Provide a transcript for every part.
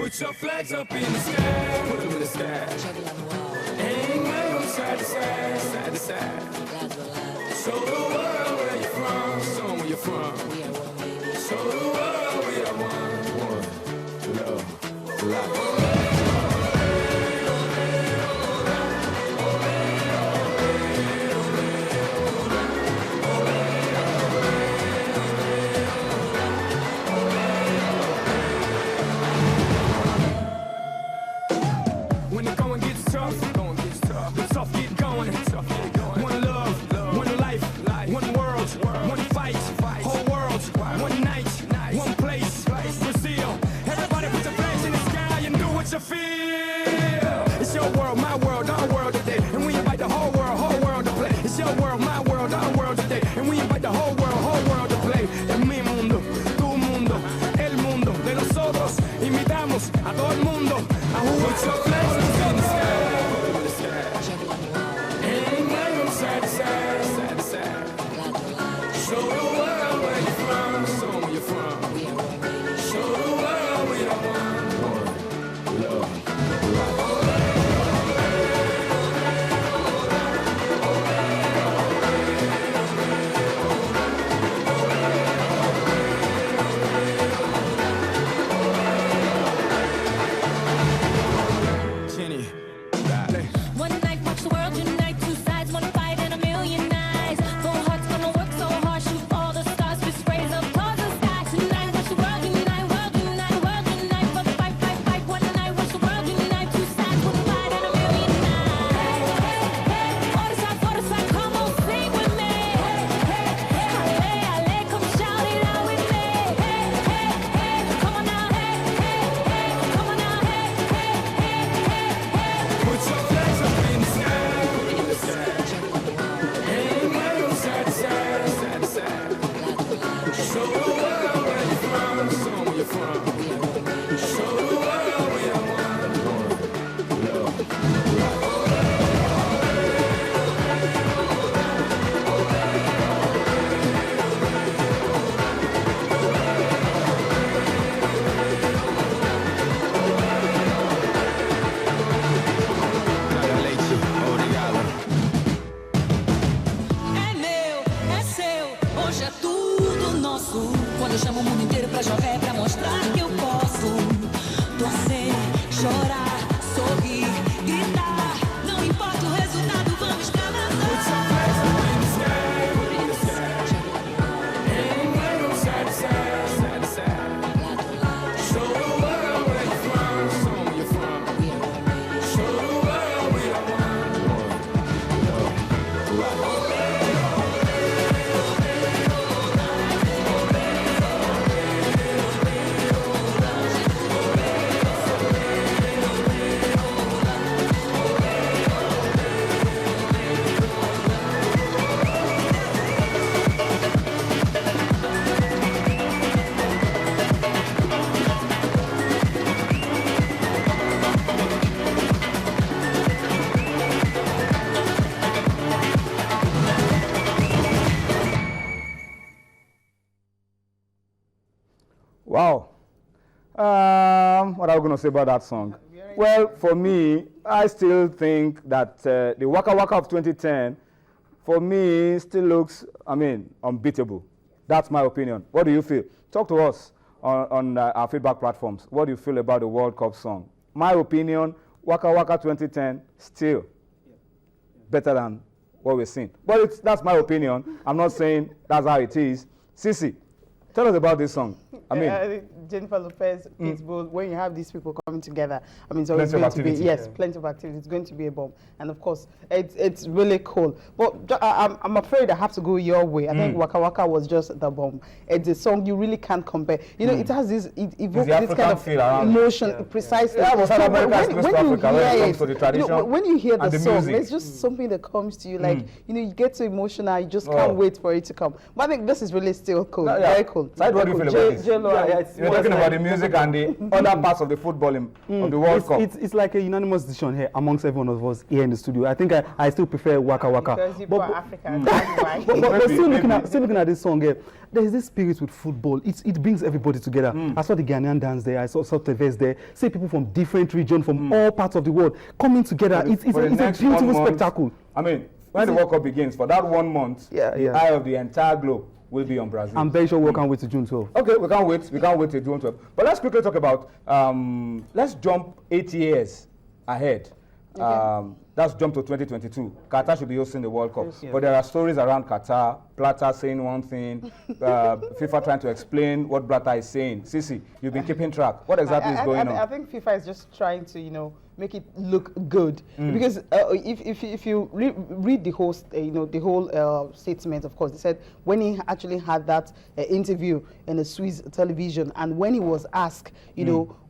Put your flags up in the sky, put them in the sky. Hang my on side to side, side to side. Show the world where you're from, show 'em where you're from. Show the world we are one. One, love, life. Wow. What are we going to say about that song? Well, for me, I still think that the Waka Waka of 2010, for me, still looks, unbeatable. That's my opinion. What do you feel? Talk to us on our feedback platforms. What do you feel about the World Cup song? My opinion, Waka Waka 2010, still better than what we're seeing. But that's my opinion. I'm not saying that's how it is. Sisi, tell us about this song. Jennifer Lopez, Pitbull, when you have these people coming together, it's always going to be, yes, plenty of activity. It's going to be a bomb. And of course, it's really cool. But I'm afraid I have to go your way. I think Waka Waka was just the bomb. It's a song you really can't compare. You know, it has this, it evokes this kind of emotion, precisely. Yeah, when you hear the song, it's just something that comes to you, like, you get so emotional, you just can't wait for it to come. But I think this is really still cool, very cool. own. Said, what do you feel about this? You're talking about the music and the other parts of the football of the World Cup. It's like a unanimous decision here amongst everyone of us here in the studio. I think I still prefer Waka Waka. Because you are African, that's why. But still looking at this song here, there is this spirit with football. It brings everybody together. I saw the Ghanaian dance there. I saw Tevez there. See people from different regions, from all parts of the world coming together. It's a beautiful spectacle. I mean, when the World Cup begins, for that 1 month, the eye of the entire globe will be on Brazil. I'm very sure we can't wait to June 12. Okay, we can't wait. We can't wait till June 12. But let's quickly talk about, let's jump 8 years ahead. Okay. That's jump to 2022. Qatar should be hosting the World Cup. But there are stories around Qatar, Blatter saying one thing, FIFA trying to explain what Blatter is saying. Sisi, you've been keeping track. What exactly is going on? I think FIFA is just trying to, make it look good. Because if you read the whole, the whole statement, of course, they said when he actually had that interview in a Swiss television, and when he was asked,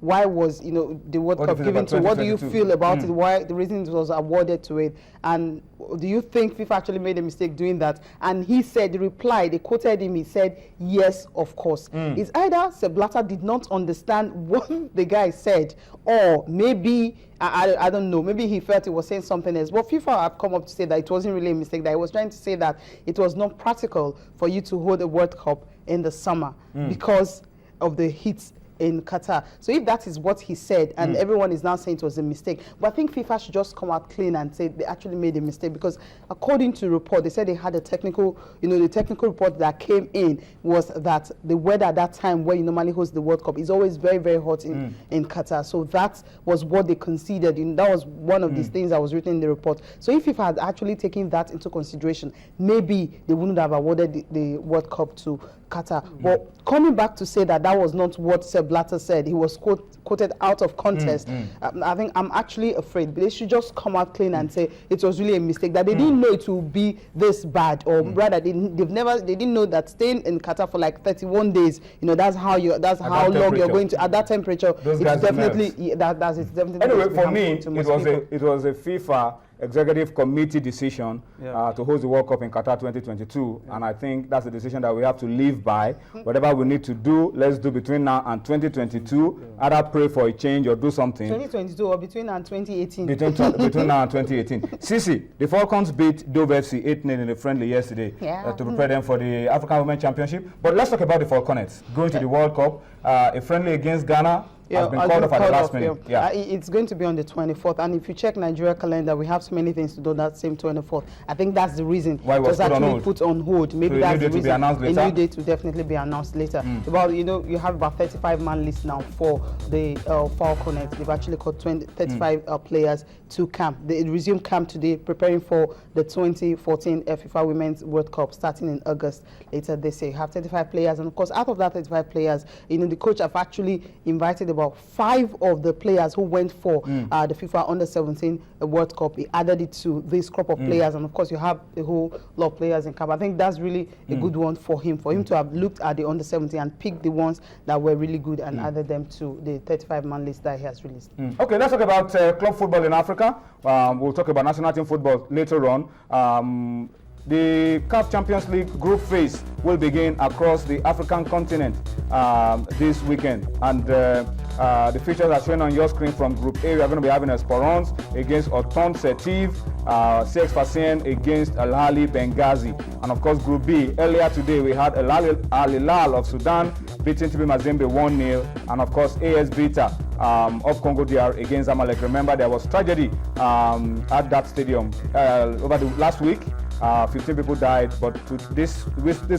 why was the World Cup given to? What do you feel about it? Why the reason it was awarded to it? And do you think FIFA actually made a mistake doing that? And he said, the reply, they quoted him, he said, yes, of course. It's either Sepp Blatter did not understand what the guy said, or maybe, I don't know, maybe he felt he was saying something else. But FIFA have come up to say that it wasn't really a mistake, that he was trying to say that it was not practical for you to hold a World Cup in the summer because of the heat in Qatar. So if that is what he said, and everyone is now saying it was a mistake, but I think FIFA should just come out clean and say they actually made a mistake, because according to the report, they said they had a technical, the technical report that came in was that the weather at that time where you normally host the World Cup is always very, very hot in Qatar. So that was what they considered. That was one of these things that was written in the report. So if FIFA had actually taken that into consideration, maybe they wouldn't have awarded the World Cup to Qatar. But coming back to say that was not what Sepp Blatter said, he was quoted out of context. I think I'm actually afraid they should just come out clean and say it was really a mistake, that they didn't know it would be this bad, or rather they didn't know that staying in Qatar for like 31 days, that's how long you're going to at that temperature. It's definitely that's definitely. Anyway, for me, it was a FIFA executive committee decision to host the World Cup in Qatar 2022, and I think that's a decision that we have to live by. Whatever we need to do, let's do between now and 2022. Either pray for a change or do something. 2022 or between now and 2018. Between now and 2018. Sisi, the Falcons beat Dove FC 8-0 in a friendly yesterday to prepare them for the African Women's Championship. But let's talk about the Falconets going to the World Cup. A friendly against Ghana. Has been called off at the last minute. It's going to be on the 24th, and if you check Nigeria calendar, we have so many things to do that same 24th. I think that's the reason why it was put on hold. Maybe so that's the reason. A new date will definitely be announced later. About you have about 35-man list now for the Falconets. They've actually got 35 players to camp. They resume camp today, preparing for the 2014 FIFA Women's World Cup starting in August later this year. You have 35 players, and of course, out of that 35 players, the coach have actually invited about 5 of the players who went for the FIFA Under-17 World Cup. He added it to this crop of players, and of course you have a whole lot of players in camp. I think that's really a good one for him to have looked at the Under-17 and picked the ones that were really good and added them to the 35-man list that he has released. Okay, let's talk about club football in Africa. We'll talk about national team football later on. The CAF Champions League group phase will begin across the African continent this weekend, and the features are shown on your screen. From Group A, we are going to be having Esperance against Auton Setiv, CX Sfaxien against Al Ahly Benghazi, and of course Group B, earlier today we had Al Hilal of Sudan beating TP Mazembe 1-0, and of course AS Vita of Congo DR against Zamalek. Remember, there was tragedy at that stadium over the last week. 15 people died, but this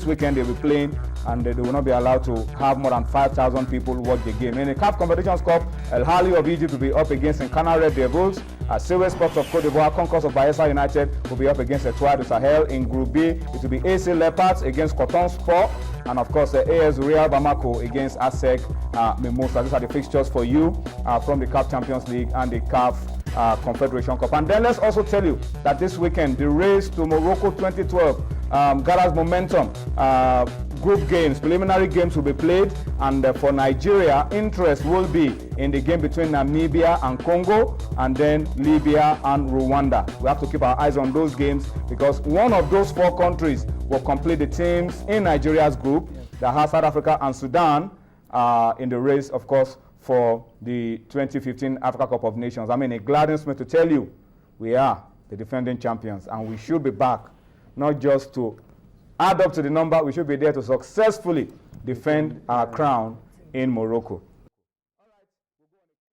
weekend they will be playing, and they will not be allowed to have more than 5,000 people watch the game. In the CAF Competitions Cup, Al Ahly of Egypt will be up against Nkana Red Devils. Silver Sports of Cote d'Ivoire, Concourse of Bayelsa United will be up against Etoile du Sahel. In Group B, it will be AC Leopards against Coton Sport, and of course AS Real Bamako against ASEC Mimosa. These are the fixtures for you from the CAF Champions League and the CAF Confederation Cup. And then let's also tell you that this weekend the race to Morocco 2012 gathers momentum. Group games, preliminary games will be played, and for Nigeria, interest will be in the game between Namibia and Congo, and then Libya and Rwanda. We have to keep our eyes on those games, because one of those 4 countries will complete the teams in Nigeria's group, that has South Africa and Sudan in the race, of course, for the 2015 Africa Cup of Nations. I mean, it gladdens me to tell you, we are the defending champions, and we should be back, not just to add up to the number, we should be there to successfully defend our crown in Morocco.